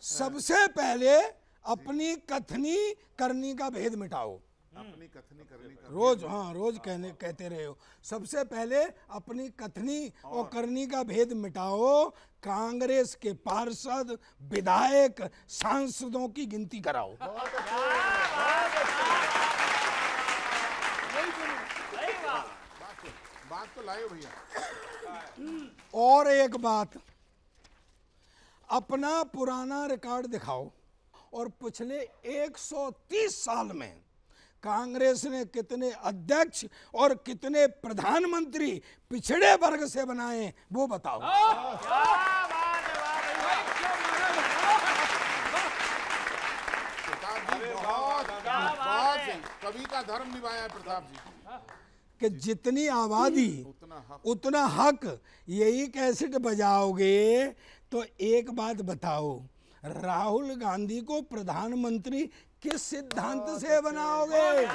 सबसे पहले अपनी कथनी करनी का भेद मिटाओ। अपनी कथनी करनी का रोज, हाँ रोज कहते रहे हो। सबसे पहले अपनी कथनी और करनी का भेद मिटाओ। कांग्रेस के पार्षद, विधायक, सांसदों की गिनती कराओ। बात तो लाए भैया। और एक बात, अपना पुराना रिकॉर्ड दिखाओ और पिछले 130 साल में कांग्रेस ने कितने अध्यक्ष और कितने प्रधानमंत्री पिछड़े वर्ग से बनाए वो बताओ। प्रताप जी बहुत कवि का धर्म निभाया है प्रताप जी कि जितनी आबादी उतना हक। यही कैसेट बजाओगे तो एक बात बताओ, राहुल गांधी को प्रधानमंत्री किस सिद्धांत से बनाओगे?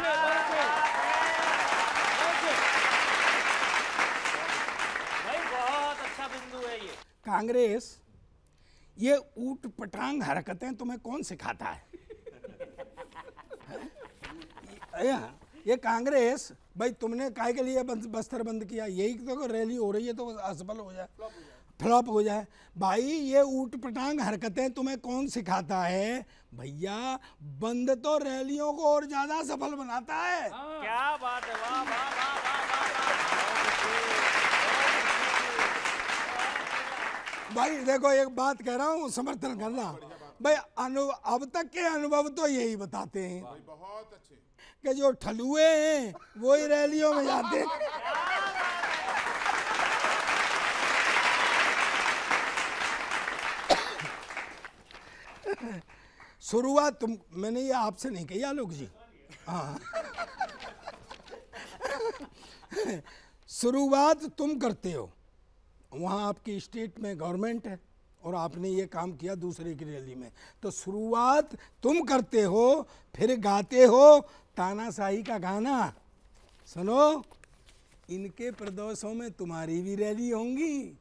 भाई बहुत अच्छा बिंदु है ये। कांग्रेस ये ऊट पटांग हरकतें तुम्हें कौन सिखाता है? ये कांग्रेस भाई तुमने काहे के लिए बस्तर बंद किया? यही तो रैली हो रही है तो असफल हो जाए, फ्लॉप हो जाए। भाई ये ऊट पटांग हरकतें तुम्हें कौन सिखाता है? भैया बंद तो रैलियों को और ज्यादा सफल बनाता है। क्या बात है, वाह वाह वाह वाह। भाई देखो एक बात कह रहा हूँ, समर्थन करना भाई। अब तक के अनुभव तो यही बताते हैं बहुत अच्छे कि जो ठलुए हैं वो ही रैलियों में जाते हैं। शुरुआत मैंने ये आपसे नहीं कही आलोक जी, हाँ शुरुआत तुम करते हो। वहाँ आपकी स्टेट में गवर्नमेंट है और आपने ये काम किया दूसरे की रैली में, तो शुरुआत तुम करते हो, फिर गाते हो तानाशाही का गाना। सुनो, इनके प्रदोषों में तुम्हारी भी रैली होंगी,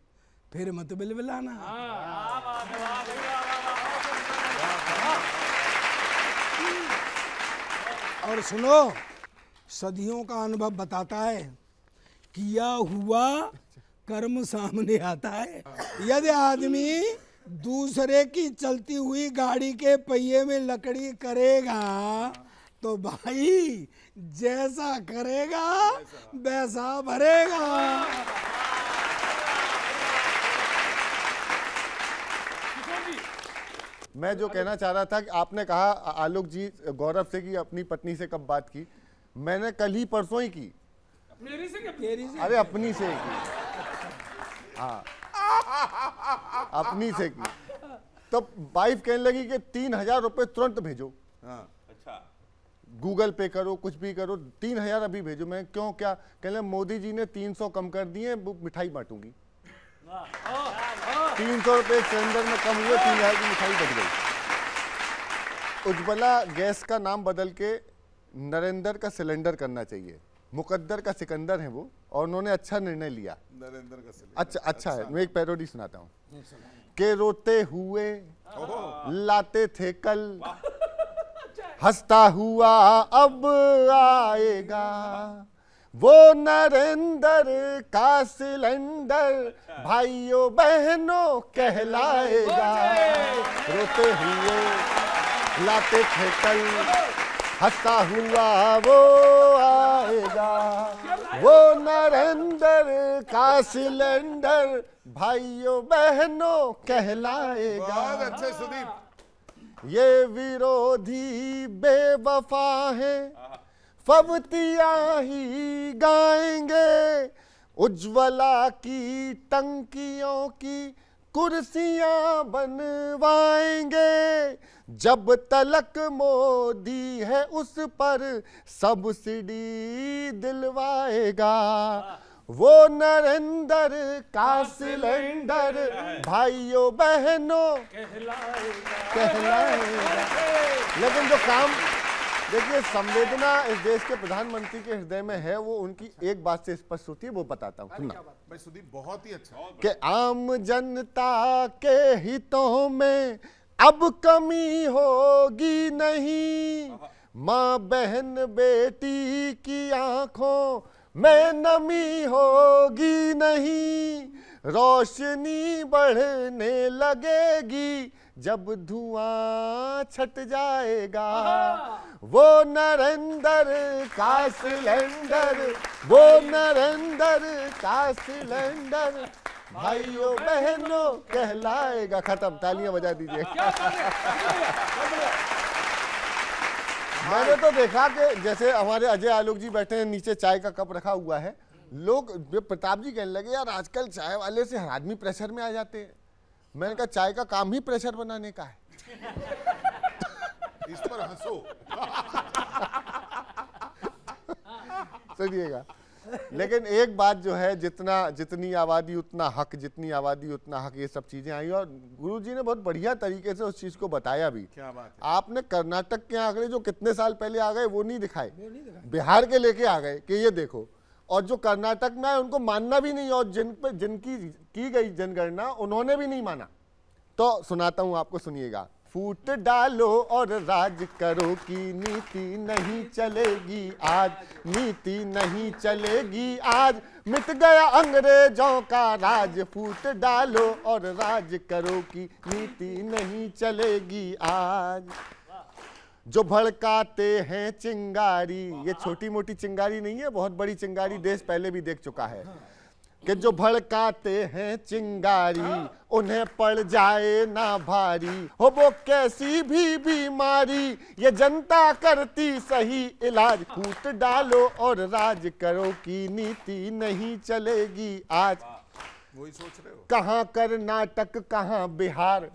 फिर मत बिलबिलाना। और सुनो, सदियों का अनुभव बताता है, किया हुआ कर्म सामने आता है। यदि आदमी दूसरे की चलती हुई गाड़ी के पहिए में लकड़ी करेगा तो भाई जैसा करेगा वैसा भरेगा। मैं जो कहना चाह रहा था कि आपने कहा आलोक जी गौरव से कि अपनी पत्नी से कब बात की, मैंने कल ही परसों ही की। तेरी से? अरे अपनी से की, हाँ अपनी से की। तो वाइफ कहने लगी कि 3,000 रुपए तुरंत भेजो। हाँ अच्छा, गूगल पे करो, कुछ भी करो, 3,000 अभी भेजो। मैं क्यों, क्या कहने मोदी जी ने 300 कम कर दिए, वो मिठाई बांटूंगी। 300 रुपए सिलेंडर में कम हुए, 3,000 की मिठाई बच गई। उज्ज्वला गैस का नाम बदल के नरेंद्र का सिलेंडर करना चाहिए। मुकद्दर का सिकंदर है वो, और उन्होंने अच्छा निर्णय लिया। नरेंद्र का सिलेंडर अच्छा है। मैं एक पैरोडी सुनाता हूँ। के रोते हुए लाते थे कल, हंसता हुआ अब आएगा, वो नरेंद्र का सिलेंडर भाइयों बहनों कहलाएगा। रोते हुए लाते थे कल, हंसता हुआ वो आएगा, वो नरेंद्र का सिलेंडर भाइयों बहनों कहलाएगा। बहुत अच्छे सुदीप। ये विरोधी बेवफा है, फबतियां ही गाएंगे, उज्ज्वला की टंकियों की कुर्सियां बनवाएंगे। जब तलक मोदी है उस पर सब्सिडी दिलवाएगा, वो नरेंद्र का सिलेंडर भाइयों बहनों कहलाएगा। लेकिन जो काम देखिए, संवेदना इस देश के प्रधानमंत्री के हृदय में है, वो उनकी एक बात से स्पष्ट होती है, वो बताता हूँ, सुनना। भाई सुदीप बहुत ही अच्छा कि आम जनता के हितों में अब कमी होगी नहीं, माँ बहन बेटी की आंखों में नमी होगी नहीं, रोशनी बढ़ने लगेगी जब धुआं छट जाएगा, वो नरेंद्र का सिलेंडर, वो नरेंद्र का सिलेंडर भाइयों बहनों कहलाएगा। खत्म, तालियां बजा दीजिए। मैंने तो देखा कि जैसे हमारे अजय आलोक जी बैठे हैं, नीचे चाय का कप रखा हुआ है, लोग प्रताप जी कहने लगे यार आजकल चाय वाले से हर आदमी प्रेशर में आ जाते हैं। मैंने कहा चाय का काम ही प्रेशर बनाने का है। इस पर हंसो। सुनिएगा, लेकिन एक बात जो है, जितनी आबादी उतना हक, जितनी आबादी उतना हक, ये सब चीजें आई और गुरुजी ने बहुत बढ़िया तरीके से उस चीज को बताया भी। क्या बात है। आपने कर्नाटक के आंकड़े जो कितने साल पहले आ गए वो नहीं दिखाए, बिहार के लेके आ गए कि ये देखो, और जो कर्नाटक में है उनको मानना भी नहीं, और जिनकी की गई जनगणना उन्होंने भी नहीं माना। तो सुनाता हूं आपको, सुनिएगा। फूट डालो और राज करो की नीति नहीं चलेगी आज, नीति नहीं चलेगी आज, मिट गया अंग्रेजों का राज। फूट डालो और राज करो की नीति नहीं चलेगी आज। जो भड़काते हैं चिंगारी, ये छोटी मोटी चिंगारी नहीं है, बहुत बड़ी चिंगारी देश पहले भी देख चुका है, कि जो भड़काते हैं चिंगारी उन्हें पड़ जाए ना भारी, हो वो कैसी भी बीमारी ये जनता करती सही इलाज। फूट डालो और राज करो की नीति नहीं चलेगी आज। वही सोच रहे हो। कहाँ कर्नाटक कहाँ बिहार,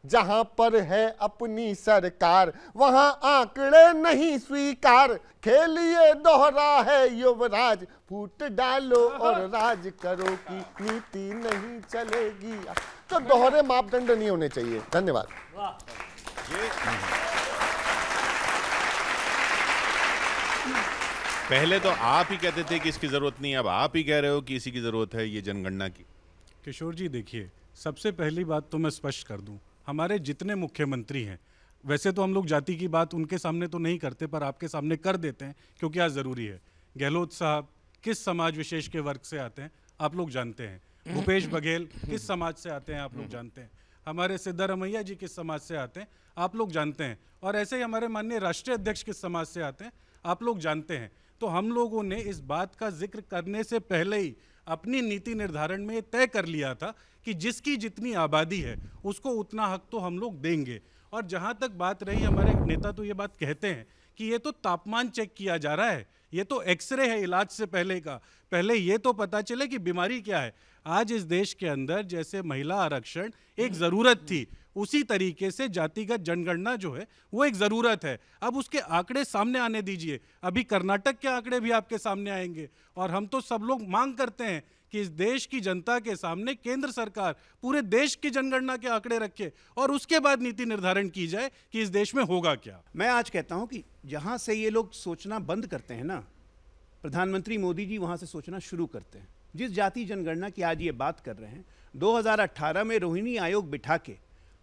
जहां पर है अपनी सरकार वहां आंकड़े नहीं स्वीकार, खेलिए दोहरा है युवराज। फूट डालो और राज करो की नीति नहीं चलेगी। तो दोहरे मापदंड नहीं होने चाहिए। धन्यवाद। पहले तो आप ही कहते थे कि इसकी जरूरत नहीं है, अब आप ही कह रहे हो कि इसी की जरूरत है, ये जनगणना की। किशोर जी देखिए, सबसे पहली बात तो मैं स्पष्ट कर दूं, हमारे जितने मुख्यमंत्री हैं, वैसे तो हम लोग जाति की बात उनके सामने तो नहीं करते, पर आपके सामने कर देते हैं क्योंकि आज ज़रूरी है। गहलोत साहब किस समाज विशेष के वर्ग से आते हैं आप लोग जानते हैं, भूपेश बघेल किस समाज से आते हैं आप लोग जानते हैं, हमारे सिद्धारमैया जी किस समाज से आते हैं आप लोग जानते हैं, और ऐसे ही हमारे माननीय राष्ट्रीय अध्यक्ष किस समाज से आते हैं आप लोग जानते हैं। तो हम लोगों ने इस बात का जिक्र करने से पहले ही अपनी नीति निर्धारण में तय कर लिया था कि जिसकी जितनी आबादी है उसको उतना हक तो हम लोग देंगे। और जहाँ तक बात रही, हमारे नेता तो ये बात कहते हैं कि ये तो तापमान चेक किया जा रहा है, ये तो एक्सरे है इलाज से पहले का, पहले ये तो पता चले कि बीमारी क्या है। आज इस देश के अंदर जैसे महिला आरक्षण एक ज़रूरत थी, उसी तरीके से जातिगत जनगणना जो है वो एक ज़रूरत है। अब उसके आंकड़े सामने आने दीजिए, अभी कर्नाटक के आंकड़े भी आपके सामने आएंगे, और हम तो सब लोग मांग करते हैं कि इस देश की जनता के सामने केंद्र सरकार पूरे देश की जनगणना के आंकड़े रखे और उसके बाद नीति निर्धारण की जाए कि इस देश में होगा क्या। मैं आज कहता हूं कि जहां से ये लोग सोचना बंद करते हैं ना, प्रधानमंत्री मोदी जी वहां से सोचना शुरू करते हैं। जिस जाति जनगणना की आज ये बात कर रहे हैं, 2018 में रोहिणी आयोग बिठा के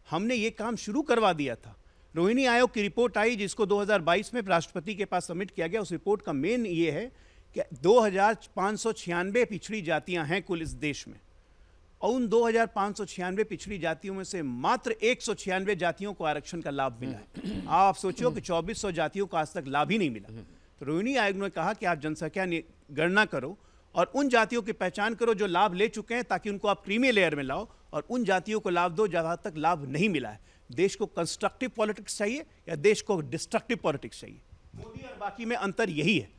हमने ये काम शुरू करवा दिया था। रोहिणी आयोग की रिपोर्ट आई जिसको 2022 में राष्ट्रपति के पास सबमिट किया गया। उस रिपोर्ट का मेन ये है कि 2596 पिछड़ी जातियां हैं कुल इस देश में, और उन 2596 पिछड़ी जातियों में से मात्र 196 जातियों को आरक्षण का लाभ मिला है। आप सोचो कि 2400 जातियों को आज तक लाभ ही नहीं मिला। तो रोहिणी आयोग ने कहा कि आप जनसंख्या गणना करो और उन जातियों की पहचान करो जो लाभ ले चुके हैं, ताकि उनको आप क्रीमी लेयर में लाओ, और उन जातियों को लाभ दो जहां तक लाभ नहीं मिला है। देश को कंस्ट्रक्टिव पॉलिटिक्स चाहिए या देश को डिस्ट्रक्टिव पॉलिटिक्स चाहिए? मोदी और बाकी में अंतर यही है।